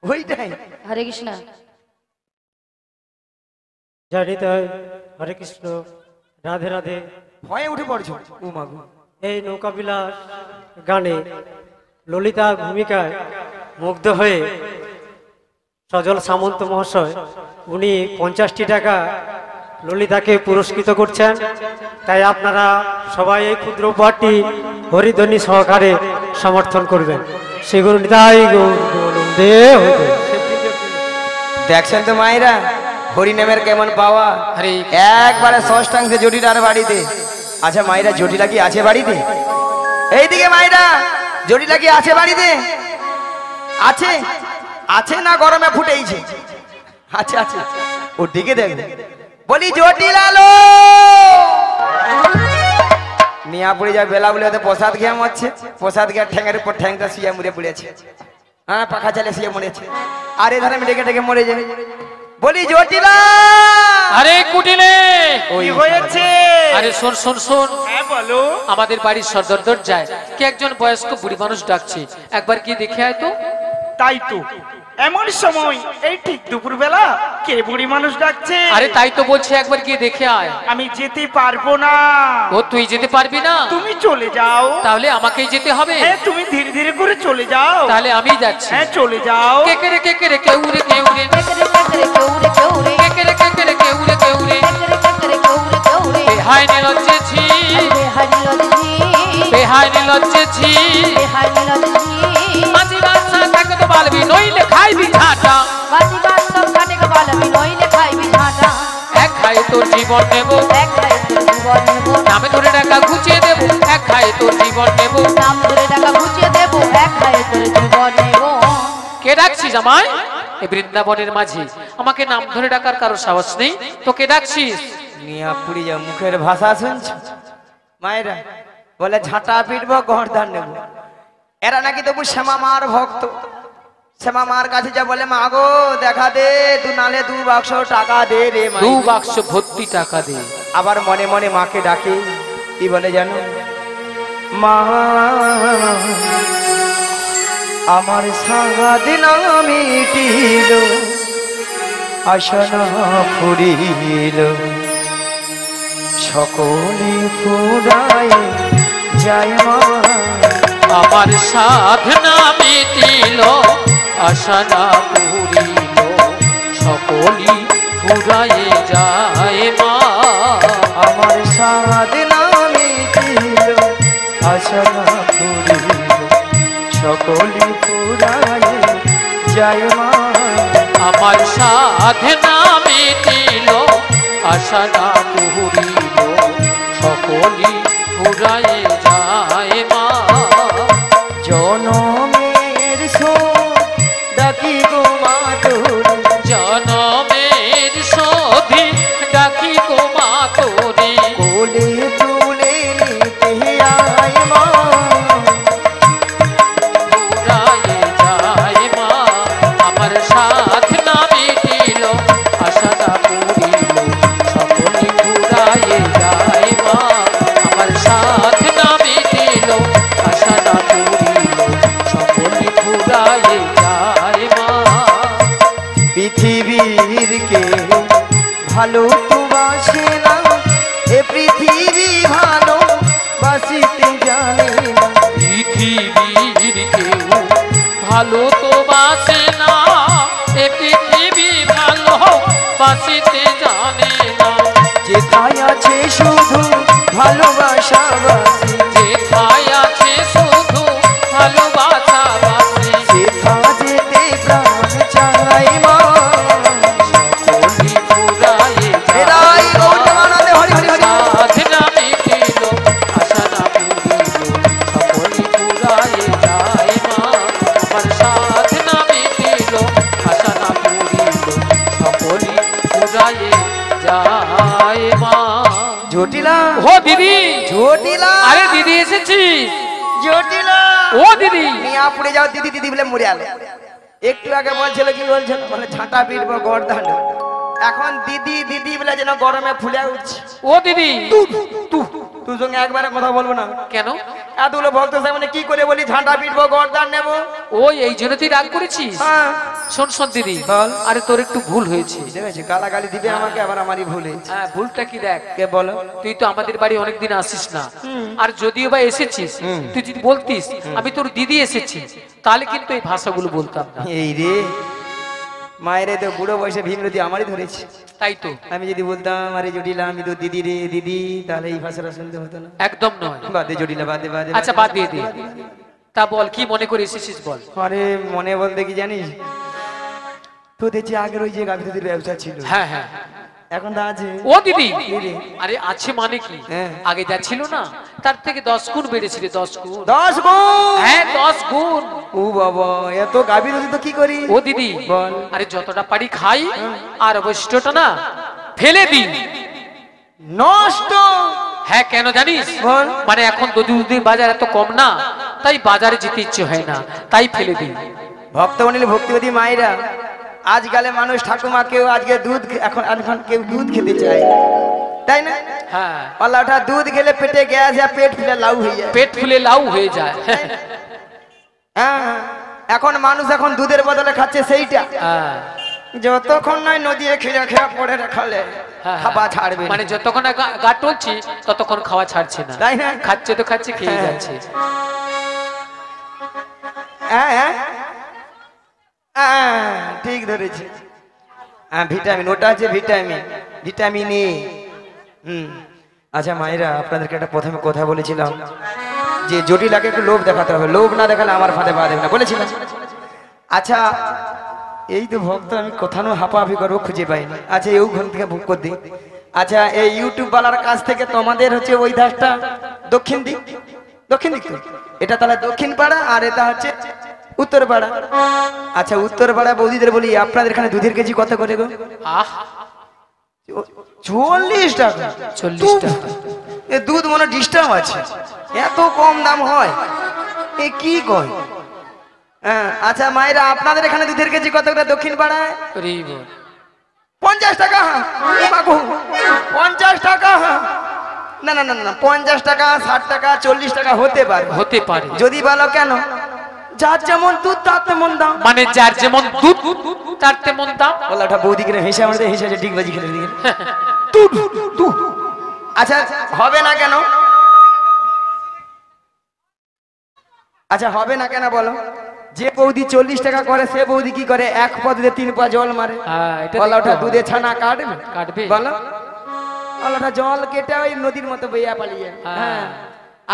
ওইটাই। হরে কৃষ্ণ। জানি তাই। হরে কৃষ্ণ, রাধে রাধে। ভয়ে উঠে পড়ছো? ও মাগো। এই নৌকাবিলাস গানে ললিতা ভূমিকায় মুগ্ধ হয়ে সজল সামন্ত মহাশয় উনি 50টি টাকা ললিতাকে পুরস্কৃত করছেন। তাই আপনারা সবাই এই ক্ষুদ্র উপহারটি হরিধ্বনি সহকারে সমর্থন করবেন। সেগুলো নিতাই গৌরবন্দে হইতে। দেখছেন তো মায়েরা হরিনামের কেমন পাওয়া। হরে একবারে ষষ্ঠাংশে জটিলার বাড়িতে। আচ্ছা মায়েরা জটিলা কি আছে বাড়িতে? এইদিকে মায়েরা জটিলা কি আছে বাড়িতে? আছে আছে না গরমে ফুটেইছে? আচ্ছা আচ্ছা ওর দিকে দেখবে। বলি জটিলালো নিয়া পড়ে যায় বেলা বলে প্রসাদ খেয়ে মরছে। প্রসাদ খেয়ে ঠ্যাঙের উপর ঠ্যাংটা শুয়ে মরে পড়েছে। হ্যাঁ পাখা চালে শুয়ে মরেছে। আর এ ধারে ডেকে ডেকে মরে যায়। বলি জটিলা। আরে কুটিলে কি হয়েছে? আরে শোন শোন শোন, হ্যাঁ বলো। আমাদের বাড়ির সদর দরজায় কে একজন বয়স্ক বুড়ি মানুষ ডাকছে, একবার কি দেখে আয় তো। তাই তো, এমন সময় এই ঠিক দুপুর বেলা কে বুড়ি মানুষ ডাকছে? আরে তাই তো বলছে, একবার গিয়ে দেখে আয়। আমি যেতে পারবো না। ও তুই যেতে পারবি না? তুমি চলে যাও। তাহলে আমাকেই যেতে হবে। হ্যাঁ তুমি ধীরে ধীরে করে চলে যাও। তাহলে আমি যাচ্ছি। হ্যাঁ চলে যাও। কেকেরে কেকেরে কেউরে কেউরে কেকরে কেকরে কেউরে কেউরে কেকেরে কেকেরে কেউরে কেউরে কেকরে কেকরে কেউরে কেউরে বেহাই নিলজ্জে ছি বেহাই নিলজ্জি বেহাই নিলজ্জে ছি বেহাই নিলজ্জি মাঝি বাদশা থাকে তো বালবি নইলে খাইবি ঝাঁটা। বাজি বাজ সব কাটে গবালবি নইলে খাইবি ঝাঁটা। এক খাই তোর জীবন নেব, এক খাই তোর জীবন নেব, নামে ধরে টাকা ঘুচিয়ে দেব। এক খাই তোর জীবন নেব। নাম ধরে টাকা বুঝিয়ে দেব, এক খাই তোর জীবন নেব। কে ডাকছিস আমায়? এই বৃন্দাবনের মাঝি আমাকে নাম ধরে ডাকার কারো সাহস নেই, তো কে ডাকছিস? নিয়া পুড়ি যা মুখের ভাষা শুনছ মায়েরা? বলে ঝাঁটা পিটবো গর্দান নেব। এরা নাকি তবু শ্যামা মার ভক্ত। শ্যামা মার কাছে যা বলে মা গো দেখা দে, দু নালে 2 বাক্স টাকা দে রে মা। 2 বাক্স ভর্তি টাকা দে। আবার মনে মনে মাকে ডাকে, কি বলে জানো? মা আমার সারাদিন মিটিল, আসনা ফুরিল, সকলে ফুরায় যায় মা। আমার সাধনা মিটিল, আশা না পুরিল, সকলি ফুরায়ে যায় মা। আমার সারাদিন মিটিল, আসনা ফুরিল, সকলে ফুরায় যায় মা। আমার সাধনা মিটিল, আশা না পুরিল, সকলি ফুরায়ে যায় মা। জনমের শোধ ডাকি গো মা তোরে, জনমের শোধি ডাকি গো মা তোরে। কোলে তুলে নিতে আয় মা। ফুরায়ে যায় মা। আমার সাধনা মিটিল, আশা না পুরিল, সকলি ফুরায়ে যায় মা। আমার সাধনা মিটিল, আশা না পুরিল, সকলি ফুরায়ে যায় মা। পৃথিবীর কে ভালো তো বাসে না, এ পৃথিবী ভালো বাসিতে জানে না। পৃথিবীর কেউ ভালো তো বাসে না, এ পৃথিবী ভালো বাসিতে জানে না। যেথায় আছে শুধু ভালোবাসা বাসে, যেথায় আছে শুধু ভালোবাসা বাসে, সেথা যেতে প্রাণ চাই মা। সকলি ফুরায়ে এরাই যায় গৌতম মা। আনন্দে হরি হরি হরি। সাধনা মিটিল, আশা না পুরিল, সকলি ফুরায়ে যায় মা। আমার সাধনা মিটিল, আশা না পুরিল, সকলি ফুরায়ে যায় মা। জটিলা ও দিদি, জটিলা, আরে দিদি এসেছিস? জটিলা ও দিদি, নিয়া পুড়ে যাও দিদি দিদি বলে মরে আলে। একটু আগে বলছিল কি বলছিল, মানে ঝাঁটা পিটবো গর্দান। এখন দিদি দিদি বলে যেন গরমে ফুলে উঠছে। ও দিদি, তোর সঙ্গে একবারে কথা বলবো না। কেন? এতগুলো ভক্ত সামনে কি করে বলি ঝাঁটা পিটবো গর্দান নেবো? ওই এই জন্য তুই রাগ করেছিস? হ্যাঁ শোন শোন দিদি, বল। আরে তোর একটু ভুল হয়েছে। দেখেছি গালাগালি দিবে আমাকে, আবার আমারই ভুল হয়েছে। হ্যাঁ, ভুলটা কি দেখ, কে বলো? তুই তো আমাদের বাড়ি অনেকদিন আসিস না, আর যদিও বা এসেছিস তুই যদি বলতিস আমি তোর দিদি এসেছি, তাহলে কিন্তু এই ভাষাগুলো বলতাম না। এই রে মায়ের তো বুড়ো বয়সে ভীমরতি আমারই ধরেছে। তাই তো আমি যদি বলতাম আরে জটিলা আমি তো দিদি রে দিদি, তাহলে এই ভাষাটা শুনতে হতো না। একদম নয়। বাদে জটিলা বাদে বাদে। আচ্ছা বাদ দিয়ে দে, তা বল কি মনে করে এসেছিস বল। আরে মনে বলতে কি জানিস, তো দেখছি আগের ওই যে গাভীদের ব্যবসা ছিল, হ্যাঁ হ্যাঁ, এখন তো আছে। ও দিদি, কি রে? আরে আছে মানে কি, হ্যাঁ। আগে যা ছিল না তার থেকে 10 গুণ বেড়েছিল, 10 গুণ। 10 গুণ? হ্যাঁ 10 গুণ। ও বাবা, এত গাভীর তো কি করি? ও দিদি বল। আরে যতটা পারি খাই, আর অবশিষ্টটা না ফেলে দিই। নষ্ট? হ্যাঁ কেন জানিস? বল। মানে এখন দুধের বাজার এত কম না, তাই বাজারে যেতে ইচ্ছে হয় না, তাই ফেলে দিই। ভক্তমণ্ডলী ভক্তিবতী মায়েরা, আজকালে মানুষ ঠাকুমা কেউ আজকে দুধ এখন কেউ দুধ খেতে চায়, তাই না? হ্যাঁ, পাল্লাটা দুধ খেলে পেটে গ্যাস या পেট ফুলে লাউ হয়ে যায়। পেট ফুলে লাউ হয়ে যায়। হ্যাঁ, এখন মানুষ এখন দুধের বদলে খাচ্ছে সেইটা, হ্যাঁ, যতক্ষণ নয় নদীয়ে খেয়ে খেয়ে পড়ে রাখালে হ্যাঁ, খাবা ছাড়বে না। মানে যতক্ষণ না গা টলছি ততক্ষণ খাওয়া ছাড়ছে না, তাই না? খাচ্ছে তো খাচ্ছে, খেয়ে হ্যাঁ। যাচ্ছে। হ্যাঁ হ্যাঁ, হ্যাঁ, ঠিক ধরেছি। হ্যাঁ ভিটামিন, ওটা আছে ভিটামিন, ভিটামিন এ। আচ্ছা মায়েরা, আপনাদেরকে একটা প্রথমে কথা বলেছিলাম যে জটিলাকে একটু লোভ দেখাতে হবে, লোভ না দেখালে আমার ফাঁদে পা দেবে না বলেছিলাম। আচ্ছা এই তো ভক্ত, আমি কোথাও হাঁপাহাঁপি করবো খুঁজে পাইনি। আচ্ছা এই ঘর থেকে বুক করে দিই। আচ্ছা এই ইউটিউব বালার কাছ থেকে তোমাদের হচ্ছে ওই ধারটা দক্ষিণ দিক, দক্ষিণ দিক তো এটা, তাহলে দক্ষিণ পাড়া, আর এটা হচ্ছে উত্তর পাড়া। আচ্ছা উত্তর পাড়া বৌদিদের বলি, আপনাদের এখানে দুধের কেজি কত করে গো? আহ 40 টাকা। 40 টাকা? এ দুধ মনে ডিস্টার্ব আছে, এত কম দাম হয়, এ কি কয়? হ্যাঁ আচ্ছা মায়েরা, আপনাদের এখানে দুধের কেজি কত করে দক্ষিণ পাড়ায়? 50 টাকা। বাবু 50 টাকা? না না না না, 50 টাকা, 60 টাকা, 40 টাকা হতে পারে, হতে পারে। যদি বলো কেন, যার যেমন দুধ তার তেমন দাম। মানে যার যেমন দুধ তার তেমন দাম। বলা ওটা বৌদি কিনে হেসে আমাদের হেসে ডিগবাজি খেলে দিকে। আচ্ছা হবে না কেন? আচ্ছা হবে না কেন বলো? যে বৌদি 40 টাকা করে সে বৌদি কি করে, 1 পা দুধে 3 পা জল মারে। হ্যাঁ, এটা বলো ওটা দেখতে দুধে হবে। ছানা কাটবে? কাটবে। বলো বলো ওটা জল কেটে ওই নদীর মতো বইয়া পালিয়ে। হ্যাঁ,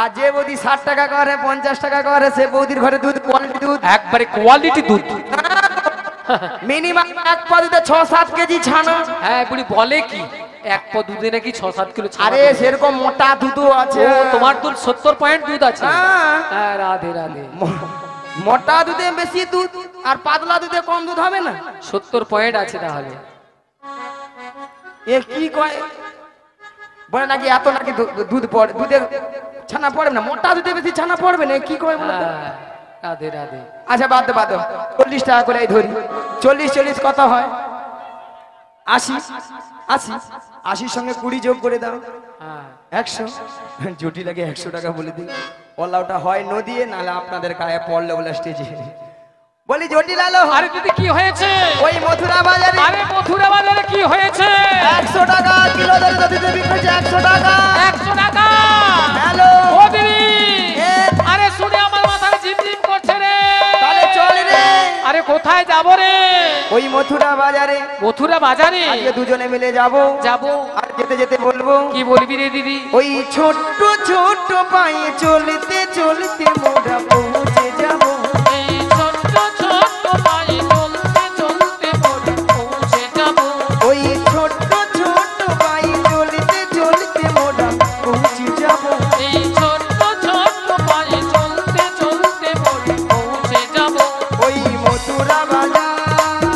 আর যে বৌদি 60 টাকা করে 50 টাকা করে সে বৌদির ঘরে দুধ কোয়ালিটি দুধ, একবারে কোয়ালিটি দুধ। মিনিমাম 1 পা দুধে 6-7 কেজি ছানা। হ্যাঁ বুড়ি বলে কি 1 পা দুধে নাকি 6-7 কিলো ছানা। আরে সেরকম মোটা দুধও আছে। ও তোমার দুধ 70 পয়েন্ট দুধ আছে। হ্যাঁ। হ্যাঁ রাধে রাধে। মোটা দুধে বেশি দুধ আর পাতলা দুধে কম দুধ হবে না? 70 পয়েন্ট আছে তাহলে। এ কি কয় বলে নাকি এত নাকি দুধ পড়ে, দুধের ছানা পড়বে না, মোটা দুধে বেশি ছানা পড়বে না, এ কি কয় বলো তো? হ্যাঁ, রাধে রাধে। আচ্ছা বাদ দাও, বাদ দাও, 40 টাকা করে এই ধরি। 40 কত হয়? 80 80 80 সঙ্গে 20 যোগ করে দাও, হ্যাঁ 100। জটি লাগে 100 টাকা বলে দিই। ওটা হয় নদী, নাহলে আপনাদের গায়ে পড়লে বলে স্টেজে বলি জটি লালো। আরে দিদি কি হয়েছে? ওই মথুরা বাজারে, আরে মথুরা বাজারে কি হয়েছে? 100 টাকা কিলো দরে দিতে বিক্রি হচ্ছে, 100 টাকা। 100 টাকা? হ্যালো ও দিদি, এ, আরে শুনে আমার মাথায় ঝিমঝিম করছে রে। তাহলে চল রে। আরে কোথায় যাব রে? ওই মথুরা বাজারে মথুরা বাজারে আজকে দুজনে মিলে যাব। যাব। আর যেতে যেতে বলবো, কি বলবি রে দিদি? ওই ছোট্ট ছোট্ট পায়ে চলতে চলতে মোরা পৌঁছে যাব। এই ছোট্ট ছোট্ট পায়ে চলতে চলতে মোরা পৌঁছে যাব। ওই ছোট্ট ছোট্ট পায়ে চলতে চলতে মোরা পৌঁছে যাব। এই ছোট্ট ছোট্ট পায়ে চলতে চলতে মোরা পৌঁছে যাব। ওই মথুরা বাজারে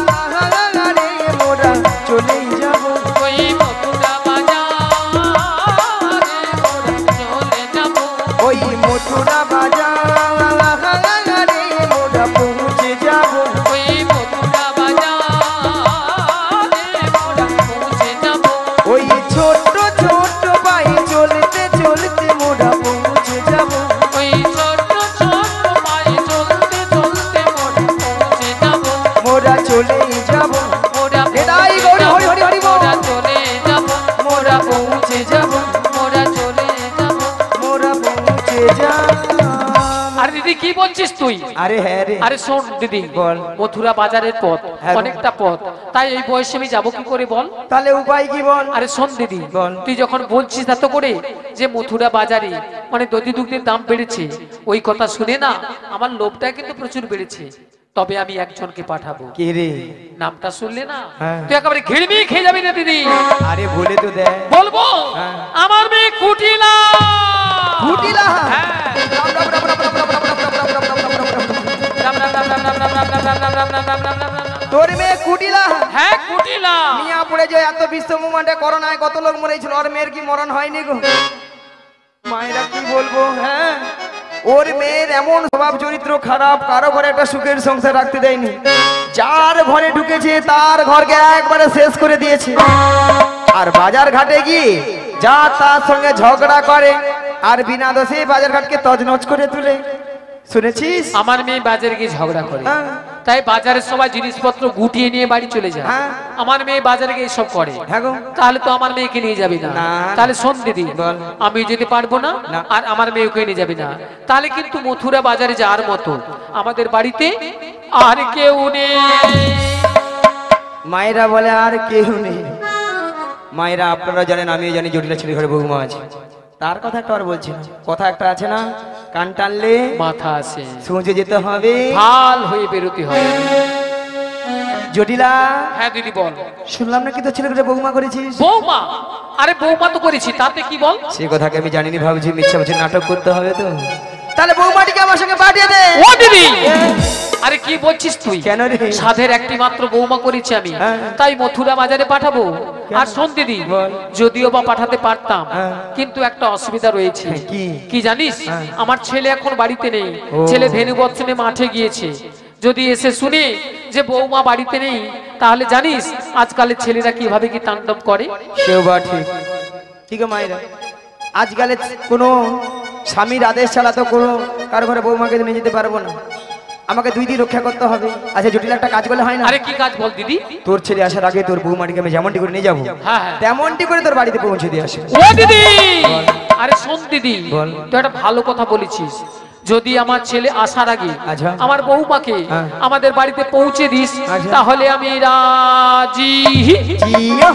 মোরা চলেই যাব। ওই মথুরা বাজারে মোরা চলে যাব। ওই মথুরা বাজারে কি বলছিস তুই? আরে হ্যাঁ রে। আরে শোন দিদি, বল। মথুরা বাজারের পথ হ্যাঁ। অনেকটা পথ, তাই এই বয়সে আমি যাবো কি করে বল? তাহলে উপায় কি বল? আরে শোন দিদি, বল। তুই যখন বলছিস এত করে যে মথুরা বাজারে মানে দধি দুগ্ধের দাম বেড়েছে, ওই কথা শুনে না আমার লোভটা কিন্তু প্রচুর বেড়েছে। তবে আমি একজনকে পাঠাবো। কে রে? নামটা শুনলে না হ্যাঁ। তুই একেবারে ঘিড়মি খেয়ে যাবি না দিদি। আরে বলে তো দেখ। বলবো হ্যাঁ। আমার মেয়ে কুটিলা। কুটিলা? হ্যাঁ। তোর মেয়ে কুটিলা? হ্যাঁ কুটিলা। মিয়া পড়ে যে এত বিশ্ব মুভমেন্টে করোনায় কত লোক মরেছিল, ওর মেয়ের কি মরণ হয়নি গো? মায়েরা কি বলবো? হ্যাঁ, ওর মেয়ের এমন স্বভাব চরিত্র খারাপ, কারো ঘরে একটা সুখের সংসার রাখতে দেয়নি। যার ঘরে ঢুকেছে তার ঘরকে একবারে শেষ করে দিয়েছে। আর বাজার ঘাটে গিয়ে যা তার সঙ্গে ঝগড়া করে, আর বিনা দোষে বাজার ঘাটকে তছনছ করে তুলে। শুনেছিস? আমার মেয়ে বাজারে গিয়ে ঝগড়া করে, হ্যাঁ। তাই বাজারের সবাই জিনিসপত্র গুটিয়ে নিয়ে বাড়ি চলে যায়। হ্যাঁ। আমার মেয়ে বাজারে গিয়ে সব করে। হ্যাঁ গো। তাহলে তো আমার মেয়েকে নিয়ে যাবি না। না। তাহলে শোন দিদি, বল। আমি যেতে পারবো না, না। আর আমার মেয়েকে নিয়ে যাবি না। তাহলে কিন্তু মথুরা বাজারে যাওয়ার মতো আমাদের বাড়িতে আর কেউ নেই। মায়েরা বলে আর কেউ নেই। মায়েরা আপনারা জানেন, আমিও জানি, জটিলা ছেলে ঘরে বৌমা আছে। তার কথা একটা আর বলছি না, কথা একটা আছে না, কান টানলে মাথা আছে, সোজে যেতে হবে, ভাল হয়ে বেরোতে হয়। জটিলা। হ্যাঁ দিদি বল। শুনলাম নাকি তোর ছেলে ঘরে বৌমা করেছিস? বৌমা? আরে বৌমা তো করেছি, তাতে কি বল? সে কথাকে আমি জানিনি, ভাবছি মিথ্যা বলছি, নাটক করতে হবে তো। তাহলে বৌমাটিকে আমার সঙ্গে পাঠিয়ে দে। ও দিদি, আরে কি বলছিস তুই? কেন রে? সাধের একটি মাত্র বৌমা করেছি আমি, হ্যাঁ। তাই মথুরা বাজারে পাঠাবো। আর শোন দিদি, বল। যদিও বা পাঠাতে পারতাম, হ্যাঁ। কিন্তু একটা অসুবিধা রয়েছে। কি? কি জানিস? হ্যাঁ। আমার ছেলে এখন বাড়িতে নেই। ও। ছেলে ধেনু বচ্চনে মাঠে গিয়েছে। যদি এসে শুনে যে বৌমা বাড়িতে নেই, তাহলে জানিস আজকালের ছেলেরা কিভাবে কি তাণ্ডব করে। সেও বা ঠিক। ঠিক আছে মায়েরা, আজকালে কোনো স্বামীর আদেশ ছাড়া তো কোনো কারো ঘরে বৌমাকে নিয়ে যেতে পারবো না। আমাকে 2 দিন রক্ষা করতে হবে। আচ্ছা জটিল, একটা কাজ করলে হয় না? আরে কি কাজ বল দিদি? তোর ছেলে আসার আগে তোর বৌমাটিকে আমি যেমনটি করে নিয়ে যাবো, হ্যাঁ হ্যাঁ। তেমনটি করে তোর বাড়িতে পৌঁছে দিয়ে আসে। ও দিদি, আরে শোন দিদি, বল। তুই একটা ভালো কথা বলেছিস। যদি আমার ছেলে আসার আগে আচ্ছা। আমার বৌমাকে হ্যাঁ। আমাদের বাড়িতে পৌঁছে দিস, আচ্ছা। তাহলে আমি রাজি। जियो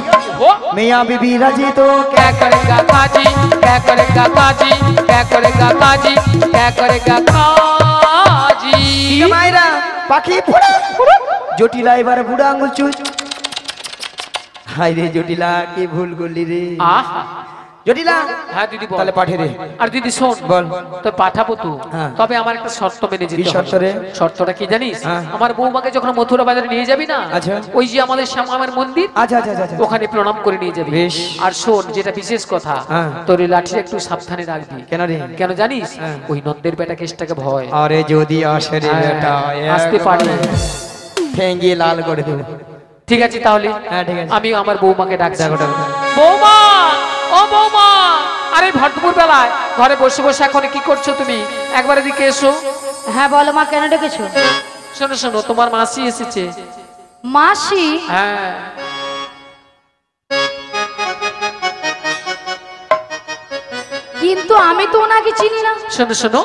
ও मियाँ बीबी राजी तो क्या करेगा काजी, क्या करेगा काजी, क्या करेगा काजी, क्या करेगा काजी। मायरा पाखी फुड़ा জটিলা এবারে বুড়া আঙুল চুষ। হাই রে জটিলা, কি ভুল করলি রে আহা, জটিলা। হ্যাঁ দিদি বল। তাহলে পাঠিয়ে দে। আর দিদি শোন, বল। তো পাঠাবো তো, হ্যাঁ। তবে আমার একটা শর্ত মেনে যেতে কি হবে। শর্ত রে? শর্তটা কি জানিস? হ্যাঁ। আমার বৌমাকে যখন মথুরা বাজারে নিয়ে যাবি না, আচ্ছা। ওই যে আমাদের শ্যামামের মন্দির, আচ্ছা আচ্ছা আচ্ছা ওখানে প্রণাম করে নিয়ে যাবি। বেশ। আর শোন, যেটা বিশেষ কথা, হ্যাঁ। তোর এই লাঠিটা একটু সাবধানে রাখবি। কেন রে? কেন জানিস? হ্যাঁ। ওই নন্দের বেটা কেসটাকে ভয়। আরে যদি আসে রে হ্যাঁ, বেটা, আসতে পারে। ঠেঙ্গিয়ে লাল করে দেবো। ঠিক আছে তাহলে হ্যাঁ, ঠিক আছে। আমি আমার বৌমাকে ডাকছি। ডাকো, ডাকো। বৌমা, ও বৌমা, আরে ভরপুর বেলায় ঘরে বসে বসে এখন কি করছো তুমি? একবার এদিকে এসো। হ্যাঁ বলো মা, কেন ডেকেছো? শোনো শোনো, তোমার মাসি এসেছে। মাসি? হ্যাঁ। কিন্তু আমি তো ওনাকে চিনি না। শোনো শোনো,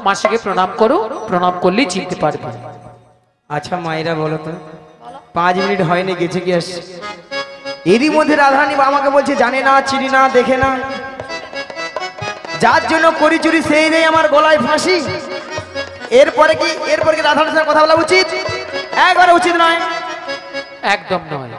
মাসিকে প্রণাম করো, প্রণাম করলেই চিনতে পারবে। আচ্ছা মায়েরা বলো তো, 5 মিনিট হয়নি, গেছে কি আসছে? এরই মধ্যে রাধারানী আমাকে বলছে জানে না, চিনি না, দেখে না। যার জন্য করি চুরি সেই নেই আমার গলায় ফাঁসি। এরপরে কি রাধারানীর সাথে কথা বলা উচিত? একবারে উচিত নয়। একদম নয়।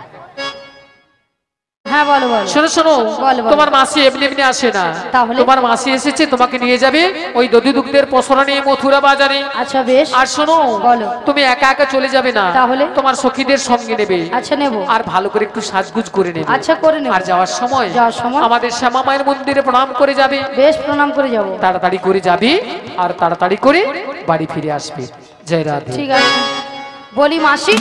হ্যাঁ বলো বলো। শোনো শোনো, বলো, বলো। তোমার মাসি এমনি এমনি আসে না। তাহলে? তোমার মাসি এসেছে, তোমাকে নিয়ে যাবে ওই দধি দুগ্ধের পসরা নিয়ে মথুরা বাজারে। আচ্ছা বেশ। আর শোনো, বলো। তুমি একা একা চলে যাবে না, তাহলে? তোমার সখীদের সঙ্গে নেবে। আচ্ছা নেব। আর ভালো করে একটু সাজগুজ করে নেবে। আচ্ছা করে নেব। আর যাওয়ার সময় আমাদের শ্যামা মায়ের মন্দিরে প্রণাম করে যাবে। বেশ, প্রণাম করে যাব। তাড়াতাড়ি করে যাবে আর তাড়াতাড়ি করে বাড়ি ফিরে আসবে। জয় রাধে। ঠিক আছে। বলি মাসি,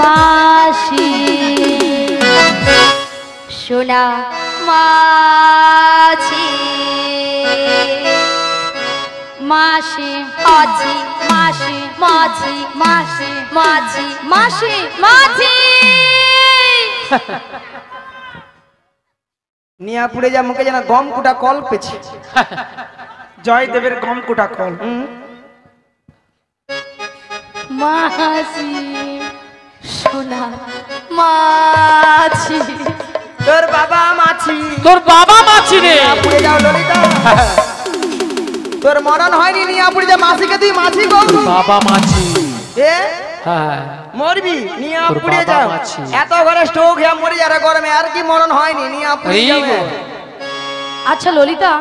মাসি সোনা মাছি, মাসি আজি, মাসি মাঝি মাসি মাঝি মাসি মাঝি নিয়া পুড়ে যা মুখে যেন গম কুটা কল পেছে। জয়দেবের গম কুটা কল। মাঝি সোনা মাছি তোর বাবা মাছি। তোর বাবা মাছি রে। পুড়ে যাও ললিতা। তোর মরণ হয়নি নিয়া পুড়ে যা মাছিকে তুই মাছি গো। বাবা মাছি। এ হ্যাঁ মরবি নিয়া তোর পুড়ে বাবা যাও। মাছি। এত ঘরে স্ট্রোক হয়ে মরে যারা গরমে আর কি মরণ হয়নি নিয়া পুড়ে এই যাবে। গো। আচ্ছা ললিতা,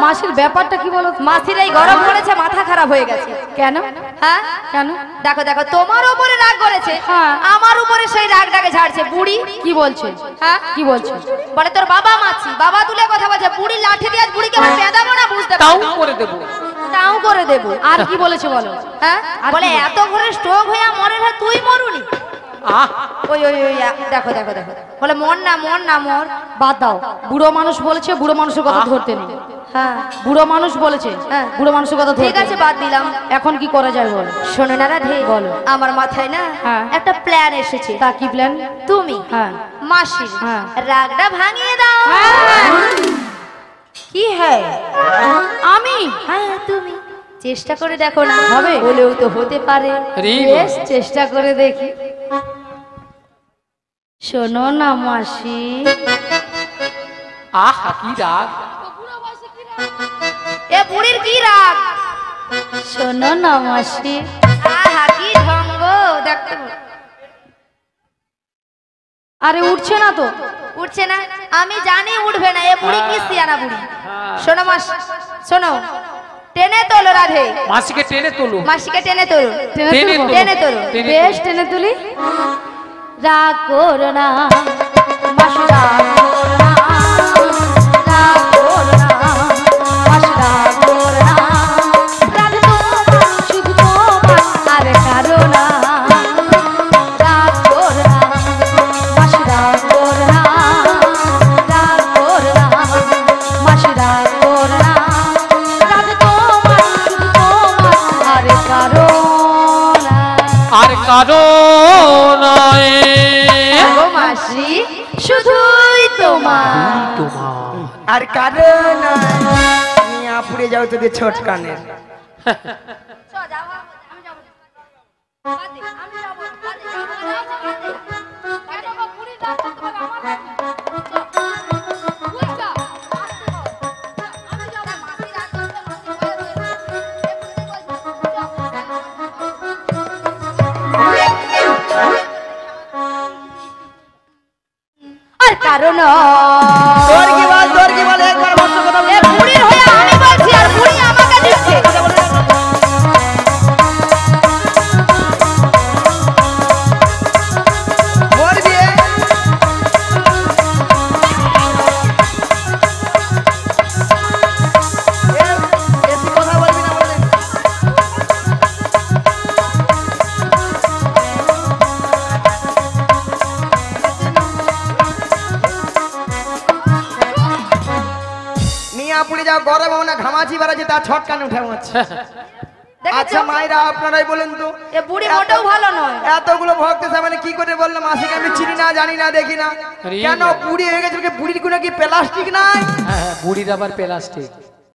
মাসির ব্যাপারটা কি বলো? মাছির এই গরম পড়েছে, মাথা খারাপ হয়ে গেছে। কেন? হ্যাঁ কেন? দেখো দেখো তোমার উপরে রাগ করেছে, হ্যাঁ। আমার উপরে সেই রাগটাকে ঝাড়ছে। বুড়ি কি বলছে? হ্যাঁ কি বলছে? বলে তোর বাবা মাছি, বাবা তুলে কথা বলছে। বুড়ি লাঠি দিয়ে আজ বুড়িকে আমি পেদাবো না, বুঝতে তাও পারো করে দেবো। তাও করে দেবো। আর কি বলেছে বলো? হ্যাঁ আর বলে কি বলে? এত ঘরে স্ট্রোক হয়ে মরে না তুই মরুনি। আহ ওই ওই ওই দেখো দেখো দেখো বলে মর না মর না মর। বাদ দাও, বুড়ো মানুষ বলেছে, বুড়ো মানুষের কথা ধরতে নেই। হ্যাঁ বুড়ো মানুষ বলেছে, হ্যাঁ। বুড়ো মানুষের কথা ঠিক ধরতে আছে নেই। বাদ দিলাম। এখন কি করা যায় বলো? শোনো না রাধে, বলো। আমার মাথায় না হ্যাঁ। একটা প্ল্যান এসেছে। তা কি প্ল্যান? তুমি হ্যাঁ। মাসির হ্যাঁ। রাগটা ভাঙিয়ে দাও। কি হ্যাঁ আমি? হ্যাঁ তুমি চেষ্টা করে দেখো না, হবে? বলেও তো হতে পারে। রে বেশ, চেষ্টা করে দেখি। শোনো না মাসি, আহ কি রাগ। এ বুড়ির কি রাগ, শোনো না মাসি। আহা কি ঢঙ্গ দেখতে। আরে উঠছে না তো। উঠছে না? আমি জানি উঠবে না। এ বুড়ি কি সিয়ানা বুড়ি। শোনো মাস, শোনো, টেনে তোলো রাধে, মাসিকে টেনে তোলো। মাসিকে টেনে তোলো, টেনে টেনে তুলবো? তোলো। টেনে তোলো। টেনে বেশ, টেনে তুলি। রাগ করো না মাসি, রাগ করো না, রাগ করো না মাসি, রাগ করো না। রাগ তোমার, শুধু তোমার, আর কারো না। রাগ করো না মাসি, রাগ করো না, রাগ করো না মাসি, রাগ করো না। রাগ তোমার, শুধু তোমার, আর কারো না। আর কারো নয়। ও মাসি শুধুই তোমার। তোমার আর কারণ নিয়া পুড়ে যাও তোদের ছোট কানে। আর কারণ তোর কি বল, তোর কি বল, একবার বলছো কথা বল। এ বুড়ির হয়ে আমি বলছি আর বুড়ি আমাকে দিচ্ছে। মরবি এ? বেশি কথা বলবি না বলে। নিয়া পুড়ে যাও গরম না ঘামাচি বাড়াচ্ছে তার ছট কানে উঠে মারছে। দেখেছো? আচ্ছা মায়েরা আপনারাই বলেন তো, এ বুড়ি মোটেও ভালো নয়। এতগুলো ভক্ত সামনে কি করে বললাম মাসিকে আমি চিনি না, জানি না, দেখি না, আরে কেন বুড়ি হয়ে গেছে? বুড়ির কোনো কি প্লাস্টিক নাই? হ্যাঁ বুড়ির আবার প্লাস্টিক।